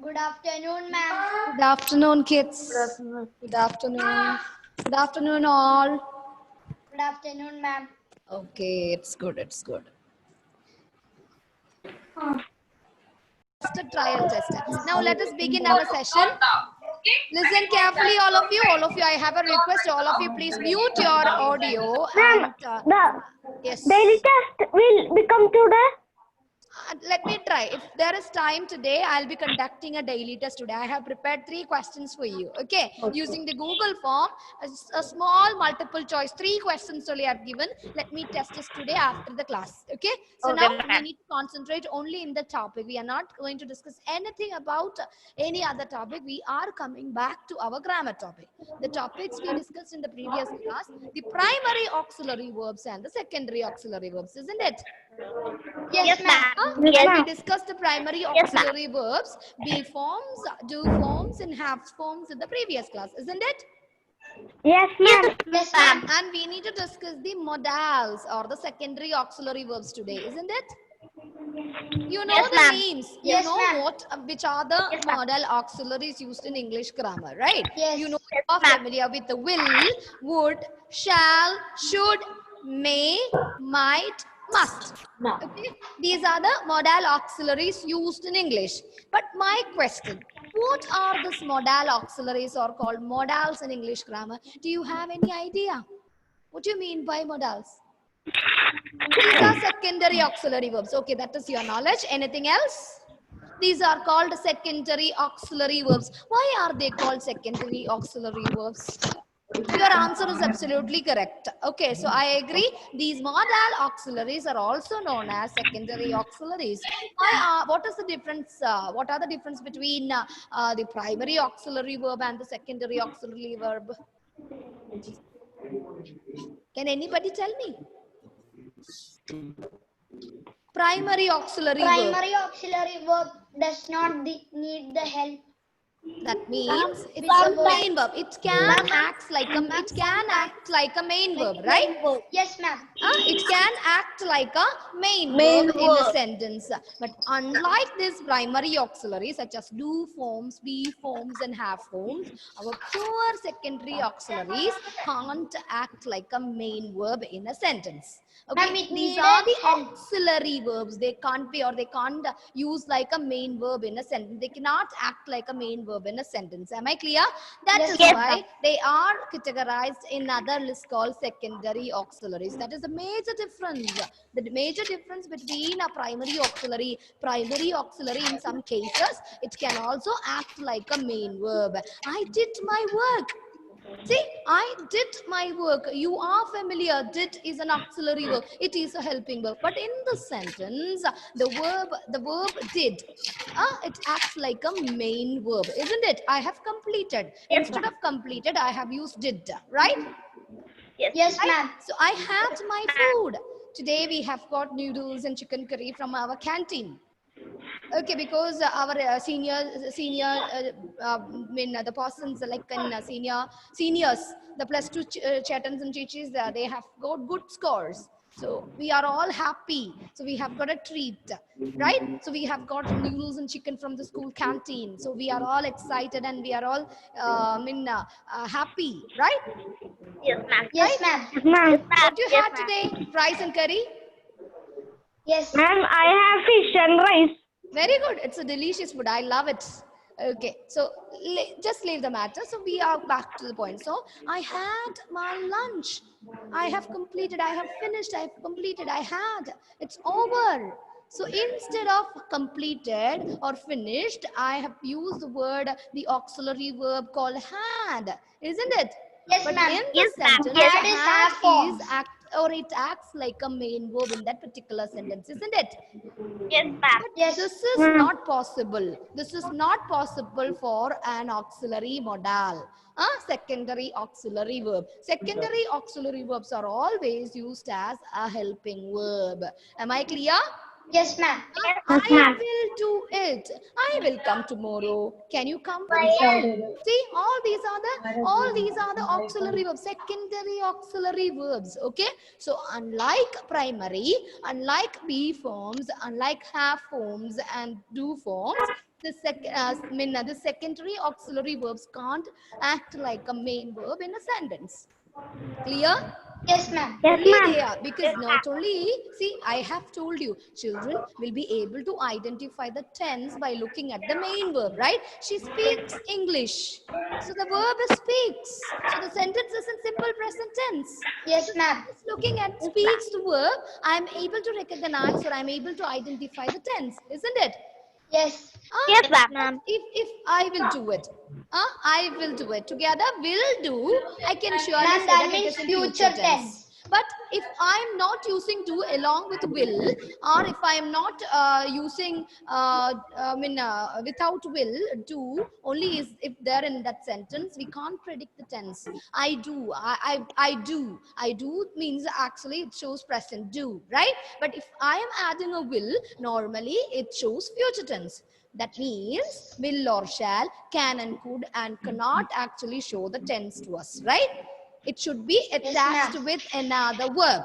Good afternoon, ma'am. Good afternoon, kids. Good afternoon. Good afternoon. Good afternoon, all. Good afternoon, ma'am. Okay, it's good. It's good. Just a trial test. Now let us begin our session. Listen carefully, all of you. All of you, I have a request. All of you, please mute your audio and The yes. daily test will become today. Let me try. If there is time today, I'll be conducting a daily test today. I have prepared 3 questions for you. Okay. Using the Google form, a small multiple choice. 3 questions only I've given. Let me test this today after the class. Okay. So Okay, now we ma'am. need to concentrate only in the topic. We are not going to discuss anything about any other topic. We are coming back to our grammar topic. The topics we discussed in the previous class, the primary auxiliary verbs and the secondary auxiliary verbs, isn't it? Yes, ma'am. And we discussed the primary auxiliary verbs, be forms, do forms, and have forms in the previous class, isn't it? Yes, ma'am. Yes, ma'am. And we need to discuss the modals or the secondary auxiliary verbs today, isn't it? You know Yes, the ma'am. names. Yes, You know ma'am. which are the Yes, ma'am. modal auxiliaries used in English grammar, right? Yes. You know, you Yes, are ma'am. familiar with the will, would, shall, should, may, might, must. No. Okay, these are the modal auxiliaries used in English. But my question, what are these modal auxiliaries or called modals in English grammar? Do you have any idea? What do you mean by modals? These are secondary auxiliary verbs. Okay, that is your knowledge. Anything else? These are called secondary auxiliary verbs. Why are they called secondary auxiliary verbs? Your answer is absolutely correct. Okay, so I agree. These modal auxiliaries are also known as secondary auxiliaries. What is the difference? What are the difference between the primary auxiliary verb and the secondary auxiliary verb? Can anybody tell me? Primary auxiliary verb. Primary auxiliary verb does not need the help. That means it's a With the main verb. It can Ma'am, act like a main verb, right? Yes, ma'am. It can act like a main Main verb in a verb. sentence. But unlike this primary auxiliaries such as do forms, be forms, and have forms, our pure secondary auxiliaries can't act like a main verb in a sentence. Okay, Ma'am, it these are needed the help. auxiliary verbs. They can't be or they can't use like a main verb in a sentence. They cannot act like a main verb in a sentence. Am I clear? That Yes, is ma'am. why they are categorized in another list called secondary auxiliaries. That is the major difference. The major difference between a primary auxiliary in some cases, it can also act like a main verb. I did my work. See, I did my work. You are familiar. Did is an auxiliary verb. It is a helping verb. But in the sentence, the verb did, it acts like a main verb, isn't it? I have completed. Instead of completed, I have used did, right? Yes, ma'am. So I had my food. Today we have got noodles and chicken curry from our canteen. Okay, because our the persons like in seniors, the +2 chetans and chichis, they have got good scores. So we are all happy. So we have got a treat, right? So we have got noodles and chicken from the school canteen. So we are all excited and we are all happy, right? Yes, ma'am. Yes, ma'am. What you had today? Rice and curry? Yes. Ma'am, I have fish and rice. Very good. It's a delicious food. I love it. Okay, so just leave the matter. So we are back to the point. So I had my lunch. I have completed. I have finished. I have completed. I had. It's over. So instead of completed or finished, I have used the word, the auxiliary verb called had, isn't it? Yes, But ma'am. in the sentence, Had is have forms. it acts like a main verb in that particular sentence, isn't it? Yes, ma'am. Yes. This is not possible. This is not possible for an auxiliary modal. Secondary auxiliary verb. Secondary auxiliary verbs are always used as a helping verb. Am I clear? Yes, ma'am. I will do it. I will come tomorrow. Can you come punctual? See, all these are the auxiliary verbs, secondary auxiliary verbs. Okay. So unlike primary, unlike be forms, unlike have forms and do forms, the secondary auxiliary verbs can't act like a main verb in a sentence. Clear? Yes, ma'am. Yes, Only ma'am. they are, because not only, see, I have told you, children will be able to identify the tense by looking at the main verb, right? She speaks English. So the verb is speaks. So the sentence is in simple present tense. Yes, ma'am. Just looking at speaks the verb, I'm able to recognize or I'm able to identify the tense, isn't it? Yes. Yes, ma'am. If I will do it, I will do it. Together, will do. I can surely Ma'am, say that that it means is in future tense. But if I'm not using do along with will, or if I'm not using, without will, do only is if they're in that sentence, we can't predict the tense. I do, I do. I do means actually it shows present, do, right? But if I am adding a will, normally it shows future tense. That means will or shall, can and could and cannot actually show the tense to us, right? It should be attached ma'am. with another verb.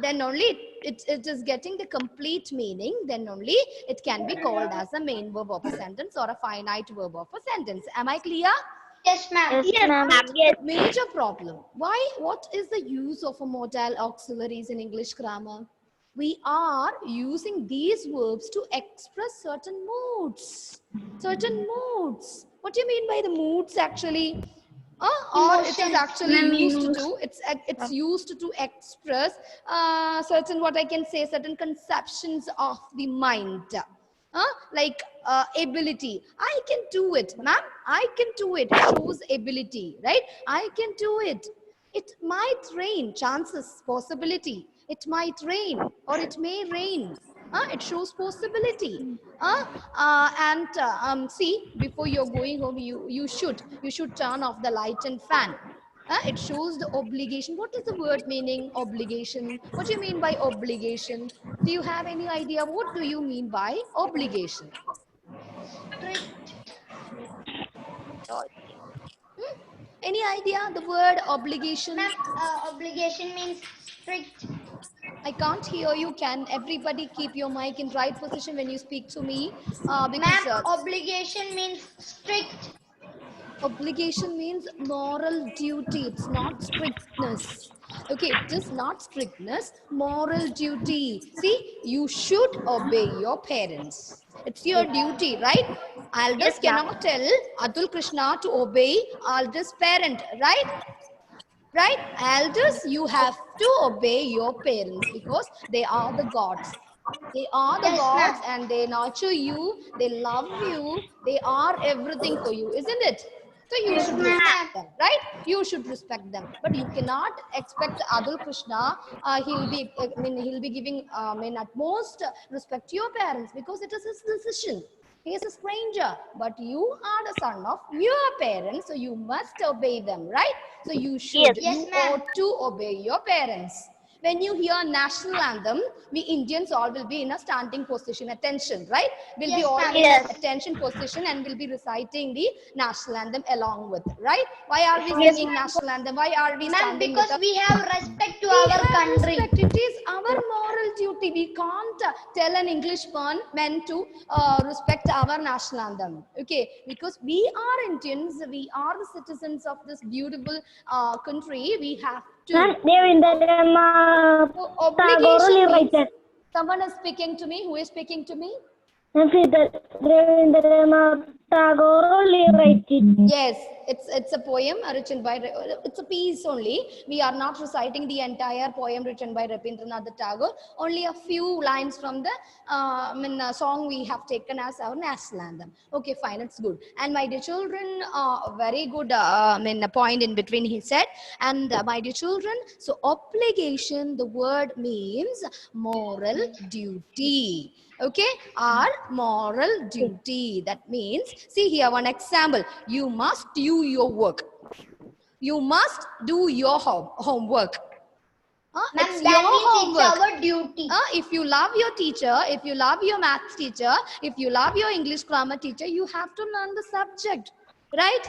Then only it is getting the complete meaning. Then only it can be called as a main verb of a sentence or a finite verb of a sentence. Am I clear? Yes, ma'am. Yes, ma'am. Yes. The major problem. What is the use of a modal auxiliaries in English grammar? We are using these verbs to express certain moods. Certain moods. What do you mean by the moods actually? Or it is Emotions. actually used to, it's used to express certain, what I can say, certain conceptions of the mind. Like ability. I can do it, ma'am. I can do it. It shows ability, right? I can do it. It might rain, chances, possibility. It might rain or it may rain. It shows possibility. See, before you're going home, you should turn off the light and fan. It shows the obligation. What is the word meaning obligation? What do you mean by obligation? Do you have any idea? What do you mean by obligation? Any idea the word obligation? Ma'am, obligation means strict. I can't hear you. Can everybody keep your mic in right position when you speak to me? Because Ma'am, obligation means strict. obligation means moral duty. It's not strictness. Okay, it is not strictness, moral duty. See, you should obey your parents. It's your duty, right? Aldous cannot tell Atul Krishna to obey Aldous' parent, right? Right? Elders, you have to obey your parents because they are the gods. They are the Yes, gods ma'am. and they nurture you, they love you, they are everything for you, isn't it? So you should respect them, right? You should respect them. But you cannot expect Adul Krishna, he'll be giving, at most respect to your parents because it is his decision. He is a stranger, but you are the son of your parents, so you must obey them, right? So you should, Yes, you ma'am. ought to obey your parents. When you hear national anthem, we Indians all will be in a standing position, attention, right? We'll be Yes, all ma'am. in Yes. attention position and we'll be reciting the national anthem along with, right? Why are we Yes, singing national anthem? Why are we Ma'am, standing because with we have respect to we our have country. respect. It is our moral duty. We can't tell an English man to respect our national anthem. Okay, because we are Indians, we are the citizens of this beautiful country. We have Ma'am, to. Devendra So Tagore obligation only means written. someone is speaking to me. Who is speaking to me? Devendra Tagore only written. Yes, it's a poem written by, it's a piece only. We are not reciting the entire poem written by Rabindranath Tagore. Only a few lines from the song we have taken as our national anthem. Okay, fine, it's good. And my dear children, very good a point in between he said. And my dear children, so obligation, the word means moral duty. Okay, our moral duty. That means, see here one example. You must do your work. You must do your homework. Ma'am, It's that your means homework. it's our duty. If you love your teacher, if you love your maths teacher, if you love your English grammar teacher, you have to learn the subject, right?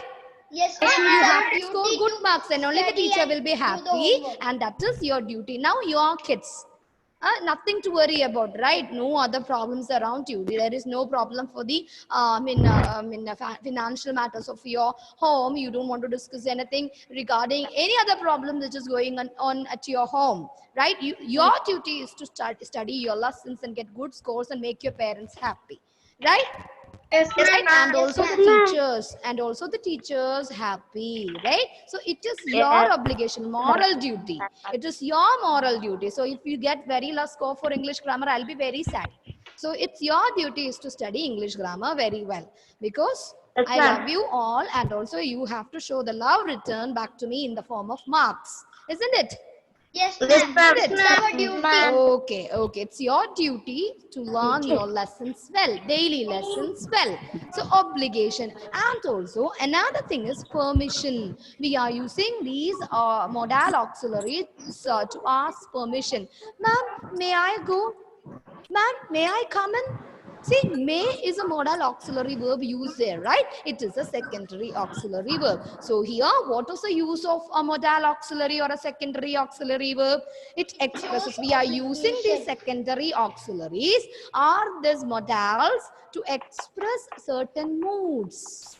Yes, ma'am. You it's have our to score duty good to marks and only the study teacher and will be do the happy, homework. and that is your duty. Now your kids. Nothing to worry about, right? No other problems around you. There is no problem for the financial matters of your home. You don't want to discuss anything regarding any other problem which is going on at your home, right? Your duty is to study your lessons and get good scores and make your parents happy, right? Yes, Right? ma'am. And also the teachers happy, right? So it is your Yes. obligation, moral duty. It is your moral duty. So if you get very less score for English grammar, I'll be very sad. So it's your duty is to study English grammar very well, because Yes, I ma'am. love you all, and also you have to show the love return back to me in the form of marks, isn't it? Yes, Yes, ma'am. ma'am. It's our duty. Ma'am. Okay, it's your duty to learn your lessons well, daily lessons well. So obligation, and also another thing is permission. We are using these modal auxiliaries to ask permission. Ma'am, may I go? Ma'am, may I come in? See, may is a modal auxiliary verb used there, right? It is a secondary auxiliary verb. So here, what is the use of a modal auxiliary or a secondary auxiliary verb? It expresses, we are using these secondary auxiliaries or these modals to express certain moods.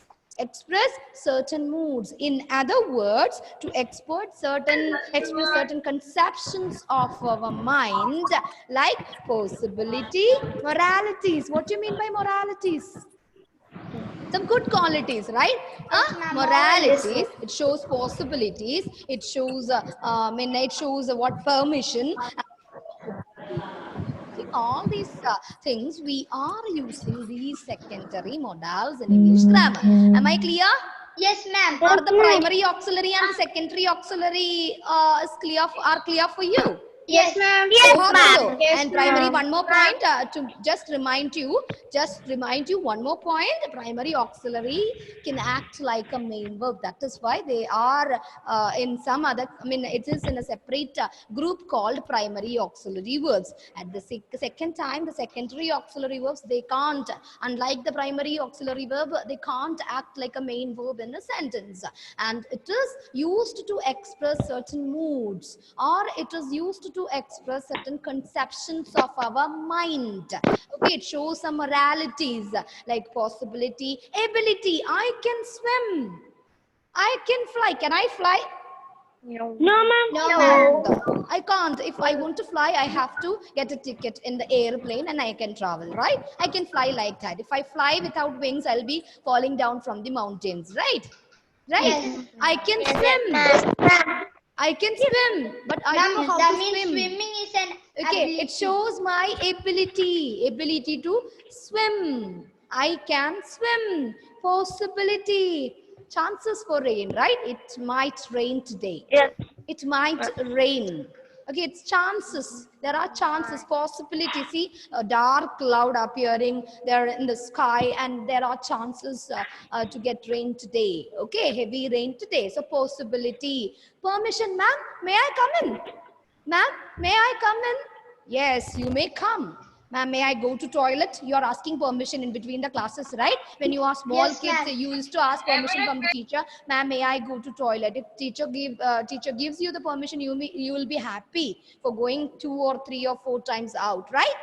In other words, to express certain conceptions of our mind, like possibility, moralities. What do you mean by moralities? Some good qualities, right? Moralities. It shows possibilities. It shows what permission. Using all these things, we are using these secondary modals in English grammar. Am I clear? Yes, ma'am. Or the primary auxiliary and the secondary auxiliary are clear for you? Yes, ma'am. Yes, Hope ma'am. so. Yes, And primary, ma'am. one more point to just remind you one more point. Primary auxiliary can act like a main verb. That is why they are in some other, it is in a separate group called primary auxiliary verbs. At the second time, the secondary auxiliary verbs, they can't, unlike the primary auxiliary verb, they can't act like a main verb in a sentence. And it is used to express certain moods, or it is used to express certain conceptions of our mind. Okay, it shows some moralities like possibility, ability. I can swim. I can fly. Can I fly? No, ma'am. No, ma'am. No, I can't. If I want to fly, I have to get a ticket in the airplane and I can travel, right? I can fly like that. If I fly without wings, I'll be falling down from the mountains, right? Right? Yes. I can Yes, swim. ma'am. I can swim, but I don't know Ma'am, how that to means swim. swimming is an Okay, ability. it shows my ability to swim. I can swim. Possibility, chances for rain, right? It might rain today. Yes. It might rain. Okay, it's chances. There are chances, possibility. See, a dark cloud appearing there in the sky, and there are chances to get rain today. Okay, heavy rain today. So possibility. Permission, ma'am. May I come in? Ma'am, may I come in? Yes, you may come. Ma'am, may I go to toilet? You are asking permission in between the classes, right? When you are small Yes, kids, ma'am. you used to ask permission from the teacher. Ma'am, may I go to toilet? If teacher gives you the permission, you will be happy for going 2 or 3 or 4 times out, right?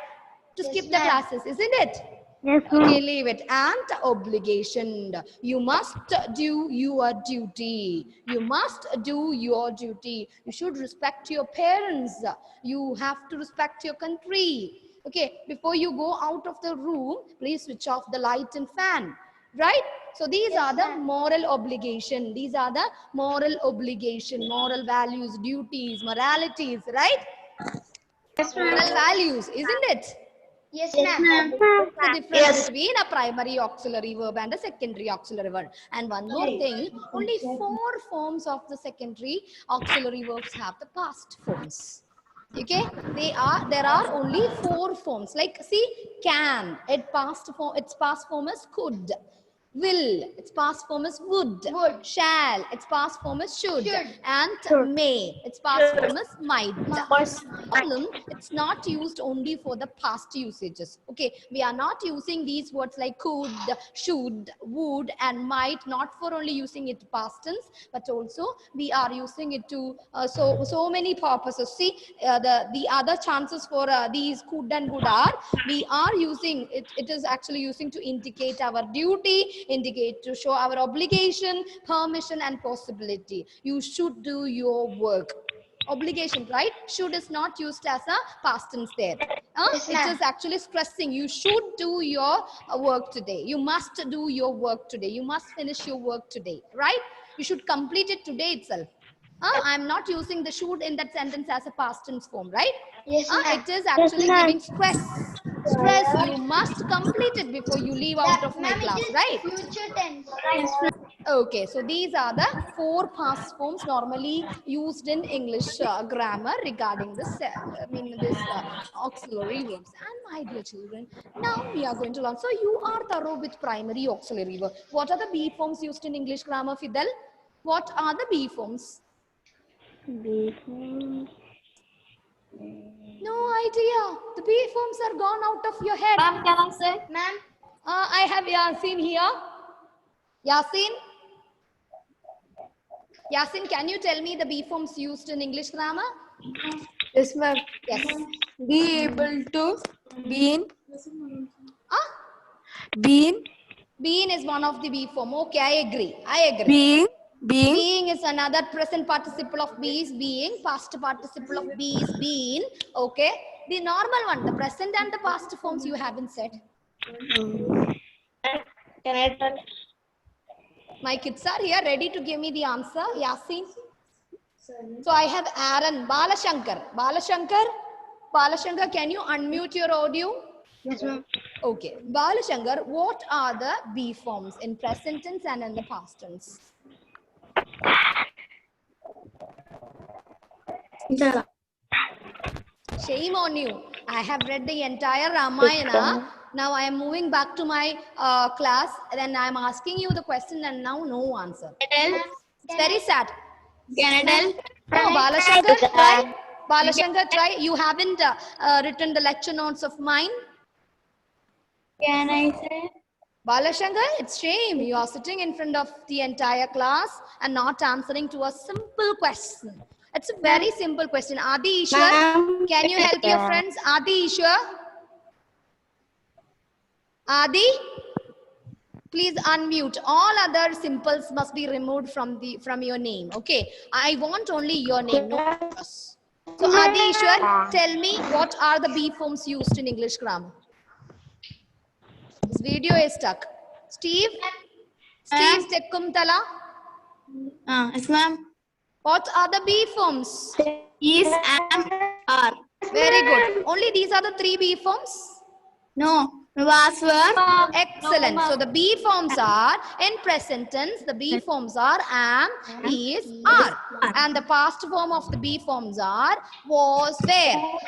To Yes, skip the ma'am. classes, isn't it? Yes, Okay, ma'am. leave it. And obligation. You must do your duty. You must do your duty. You should respect your parents. You have to respect your country. Okay, before you go out of the room, please switch off the light and fan. Right? So these are the moral obligation. These are the moral obligation, moral values, duties, moralities, right? Yes, Moral ma'am. values, isn't it? Yes, Yes, ma'am. ma'am. The difference between a primary auxiliary verb and a secondary auxiliary verb. And one more thing, only 4 forms of the secondary auxiliary verbs have the past forms. Okay, there are only 4 forms. Like see, can, its past form is could. Will, its past form is would. Would. Shall, its past form is should. Should. And may, its past form is might. Problem, it's not used only for the past usages. Okay, we are not using these words like could, should, would, and might, not for only using it past tense, but also we are using it to so many purposes. See, the other chances for these could and would are, we are using it. It is actually using to indicate our duty, indicate to show our obligation, permission, and possibility. You should do your work. Obligation, right? Should is not used as a past tense there. Yes, It ma'am. is actually stressing you should do your work today. You must do your work today. You must finish your work today, right? You should complete it today itself. I'm not using the should in that sentence as a past tense form, right? Yes, ma'am. It is actually ma'am. giving stress. Stress, you must complete it before you leave out of my Ma'am, class, it is right? future tense. Okay, so these are the 4 past forms normally used in English grammar regarding this, auxiliary verbs. And my dear children, now we are going to learn. So you are thorough with primary auxiliary verb. What are the B forms used in English grammar, Fidel? What are the B forms? No idea. The B forms are gone out of your head. Ma'am, can I say? Ma'am, I have Yasin here. Yasin? Yasin, can you tell me the be forms used in English grammar? Yes, ma'am. Yes. Be able to, been, Ah, been, been is one of the be form. Okay, I agree. I agree. being, being, Being is another present participle of be is being. Past participle of be is been. Okay. The normal one, the present and the past forms you haven't said. Can I tell? My kids are here ready to give me the answer. Yasin. So I have Aaron, Balashankar. Balashankar, can you unmute your audio? yes, ma'am. Okay. Balashankar, what are the be forms in present tense and in the past tense? Shame on you. I have read the entire Ramayana. Now I am moving back to my class. Then I am asking you the question and now no answer. It's very sad. Can I tell? No, Balashankar, try. Balashankar, try. You haven't written the lecture notes of mine. Can I say? Balashankar, it's shame. You are sitting in front of the entire class and not answering to a simple question. It's a very simple question. Adi Ishwar, Ma'am, can you help your friends? Adi Ishwar? Adi? Please unmute. All other simples must be removed from your name. Okay. I want only your name, no yours. So Adi Ishwar, tell me what are the be forms used in English grammar? This video is stuck. Steve Tekkumtala, Yes, ma'am. what are the be forms? Is, am, are. Very good. Only these are the 3 be forms? No. Was, were. Excellent. So the be forms are in present tense. The be forms are am, is, are. And the past form of the be forms are was, were.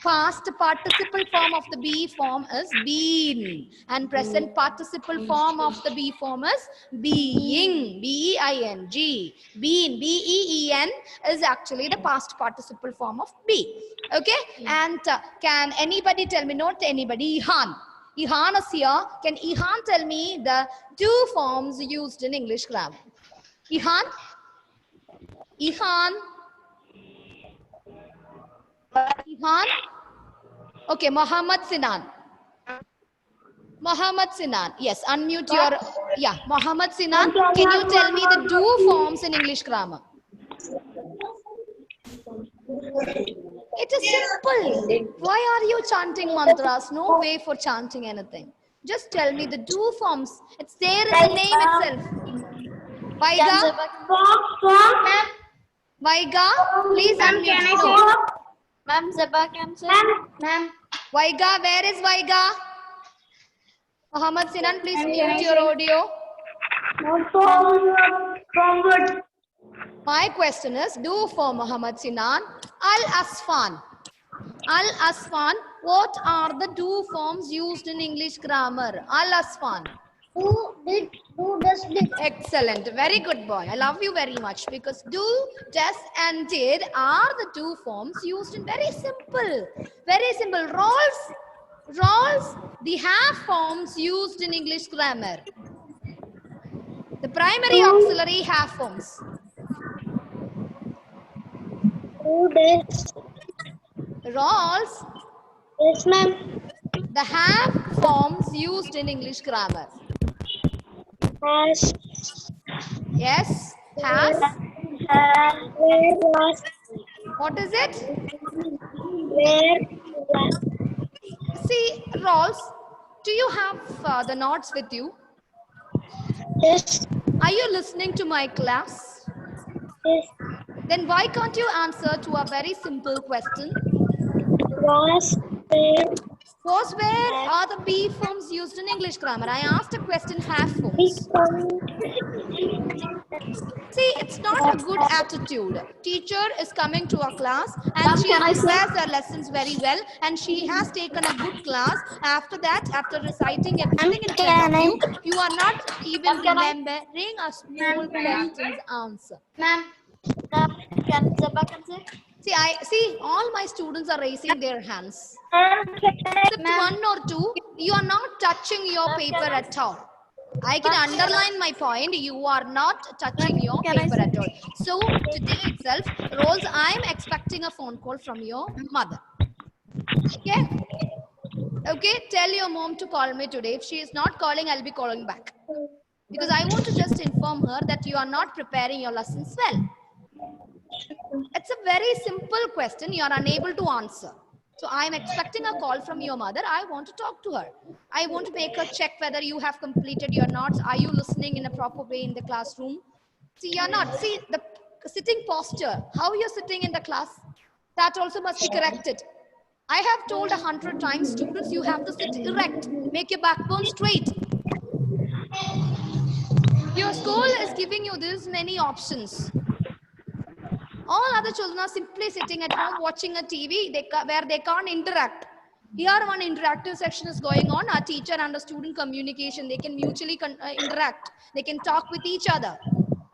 Past participle form of the be form is been. And present participle form of the be form is being. B-E-I-N-G. Been. B-E-E-N is actually the past participle form of be. Okay? And can anybody tell me? Not anybody. Ihan. Ihan is here. Can Ihan tell me the 2 forms used in English grammar? Ihan? Ihan? Ihan? Okay, Muhammad Sinan. Muhammad Sinan. Yes, unmute your... Yeah, Muhammad Sinan. Can you tell me the 2 forms in English grammar? It is simple. Why are you chanting mantras? No way for chanting anything. Just tell me the 2 forms. It's there in the name itself. Vaiga? Vaiga? Please unmute. No. Ma'am, Zeba can say. Ma'am, Vaiga, where is Vaiga? Muhammad Sinan, please mute your audio. My question is, do for Muhammad Sinan. Al-Asfan. Al-Asfan, what are the 2 forms used in English grammar? Al-Asfan. do, does, did. Excellent. Very good boy. I love you very much because do, does, and did are the two forms used in very simple. Roles, the have forms used in English grammar. The primary auxiliary have forms. Who does? Roles, Yes, ma'am. the have forms used in English grammar. Has. Yes, has. Where was. What is it? Where was. See, Roles, do you have the notes with you? Yes. Are you listening to my class? Yes. Then why can't you answer to a very simple question? Was. Where. Was, where are the be forms used in English grammar? I asked a question, have forms. See, it's not a good attitude. Teacher is coming to a class and she prepares her lessons very well and she has taken a good class. After that, after reciting everything in front of you, you are not even remembering a small question's answer. Ma'am, can Zeba can say? See, all my students are raising their hands. Except one or two, you are not touching your paper at all. I can underline my point. You are not touching your paper at all. So today itself, Rose, I am expecting a phone call from your mother. Okay? Okay, tell your mom to call me today. If she is not calling, I'll be calling back. Because I want to just inform her that you are not preparing your lessons well. It's a very simple question. You are unable to answer. So I am expecting a call from your mother. I want to talk to her. I want to make her check whether you have completed your notes. Are you listening in a proper way in the classroom? See, you're not. See, the sitting posture, how you're sitting in the class, that also must be corrected. I have told 100 times, students, you have to sit erect. Make your backbone straight. Your school is giving you this many options. All other children are simply sitting at home watching a TV where they can't interact. Here one interactive section is going on, a teacher and a student communication. They can mutually interact. They can talk with each other.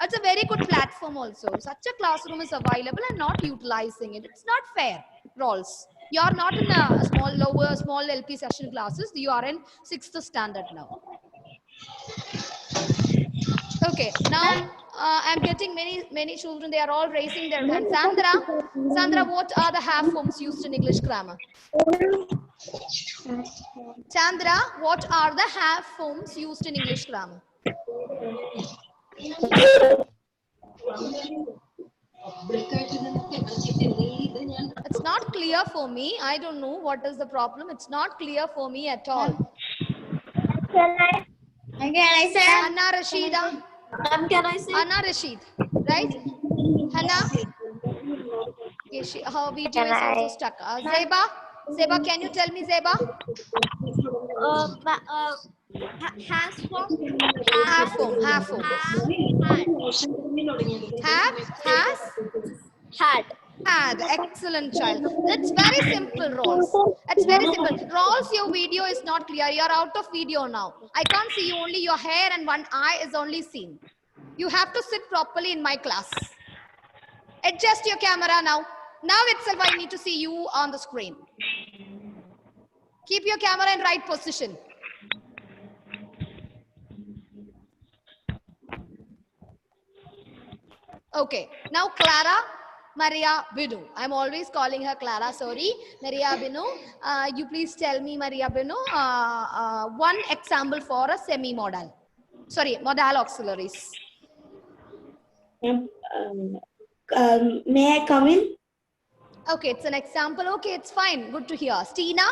It's a very good platform also. Such a classroom is available and not utilizing it. It's not fair, Roles. You are not in a small LP session classes. You are in 6th standard now. Okay, now I'm getting many children. They are all raising their hands. Sandra, what are the have forms used in English grammar? Chandra, what are the have forms used in English grammar? It's not clear for me. I don't know what is the problem. It's not clear for me at all. Can I say? Anna Rashida. Can I say? Anna Rashid, right? Hannah? Okay, her video is also stuck. Zeba, can you tell me, Zeba? Has form. Have form. Have, has, had. Excellent, child. It's very simple, Rolls. It's very simple. Rolls, your video is not clear. You're out of video now. I can't see you. Only your hair and one eye is only seen. You have to sit properly in my class. Adjust your camera now. Now itself, I need to see you on the screen. Keep your camera in right position. Okay. Now, Clara Maria Binu. I'm always calling her Clara. Sorry. Maria Binu. You please tell me, Maria Binu, one example for a semi-modal. Sorry, modal auxiliaries. May I come in? Okay, it's an example. Okay, it's fine. Good to hear. Stina,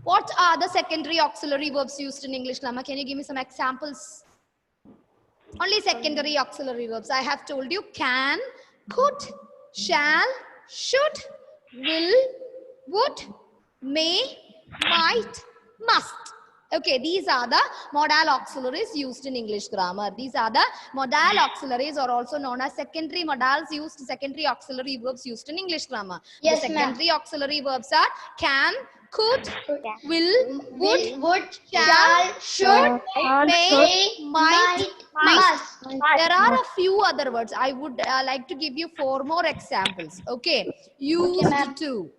what are the secondary auxiliary verbs used in English grammar? Can you give me some examples? Only secondary auxiliary verbs. I have told you can, could, shall, should, will, would, may, might, must. Okay, these are the modal auxiliaries used in English grammar. These are the modal auxiliaries, or also known as secondary modals used, secondary auxiliary verbs used in English grammar. Yes, The ma'am. secondary auxiliary verbs are can, could, will, would, shall, should, may, may, might, must. There are a few other words. I would like to give you 4 more examples. Okay, used ma'am. to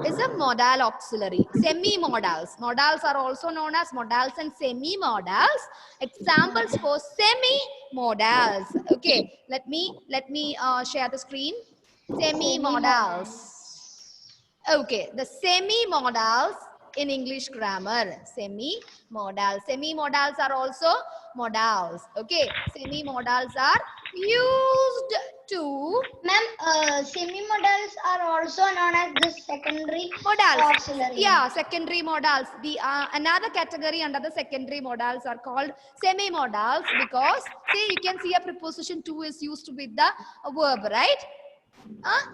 is a modal auxiliary. Semi-modals. Modals are also known as modals and semi-modals. Examples for semi-modals. Okay, let me share the screen. Semi-modals. Okay, the semi-modals in English grammar. Semi-modals. Semi-modals are also modals. Okay, semi-modals are used to Ma'am, semi-modals are also known as the secondary modals. auxiliary. Yeah, secondary modals. The another category under the secondary modals are called semi-modals, because say you can see a preposition to is used with the verb, right?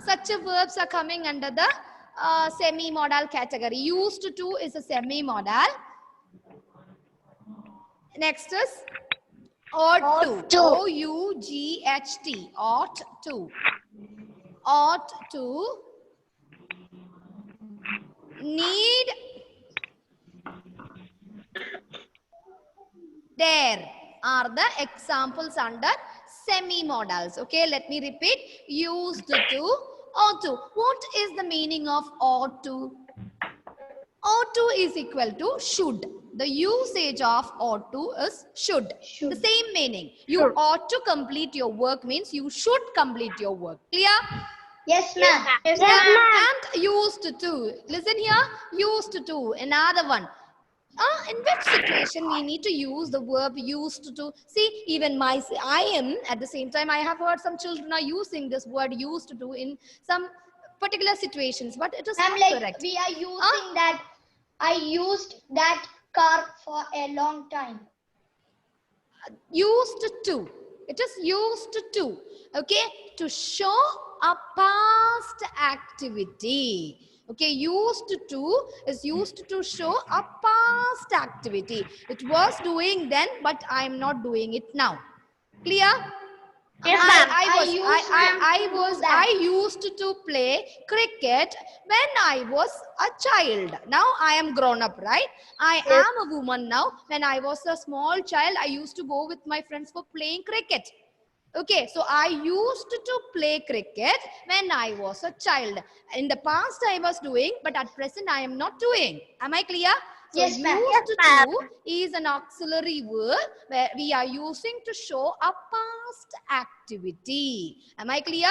Such verbs are coming under the semi-modal category. Used to is a semi-modal. Next is ought to. O-U-G-H-T. Ought to. Ought to. Need. There are the examples under semi-modals. Okay, let me repeat. Used to, ought to. What is the meaning of ought to? Ought to is equal to should. The usage of ought to is should. The same meaning. You ought to complete your work means you should complete your work. Clear? Yes, ma'am. And used to. Listen here. Used to. Another one. In which situation we need to use the verb used to? See, even I am at the same time, I have heard some children are using this word used to in some particular situations, but it is Ma'am, not like correct. we are using that. I used that car for a long time. Used to. It is used to. Okay, to show a past activity. Okay, used to is used to show a past activity. It was doing then, but I am not doing it now. Clear? Yes, ma'am. I used to play cricket when I was a child. Now I am grown up, right? I am a woman now. When I was a small child, I used to go with my friends for playing cricket. Okay, so I used to play cricket when I was a child. In the past I was doing, but at present I am not doing. Am I clear? So Yes, ma'am. used to is an auxiliary word where we are using to show a past activity. Am I clear?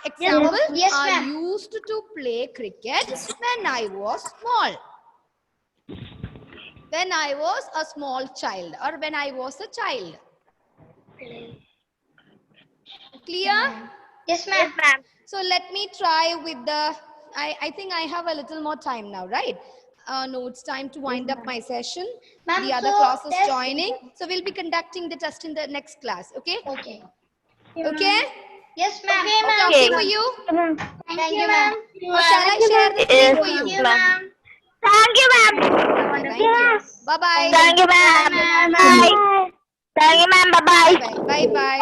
Example, Yes, I ma'am. used to play cricket when I was small. When I was a small child, or when I was a child. Clear? Yes, ma'am. So let me try with the, I think I have a little more time now, right? No, it's time to wind up my session. Ma'am, The other so class is test- joining. So we'll be conducting the test in the next class, okay? Okay. Okay? Yes, ma'am. Okay for you? Thank you, ma'am. Or shall I share the screen for you? Thank you, ma'am. Thank you. Bye-bye. Thank you, ma'am. Bye. Thank you, ma'am. Bye-bye. Bye-bye.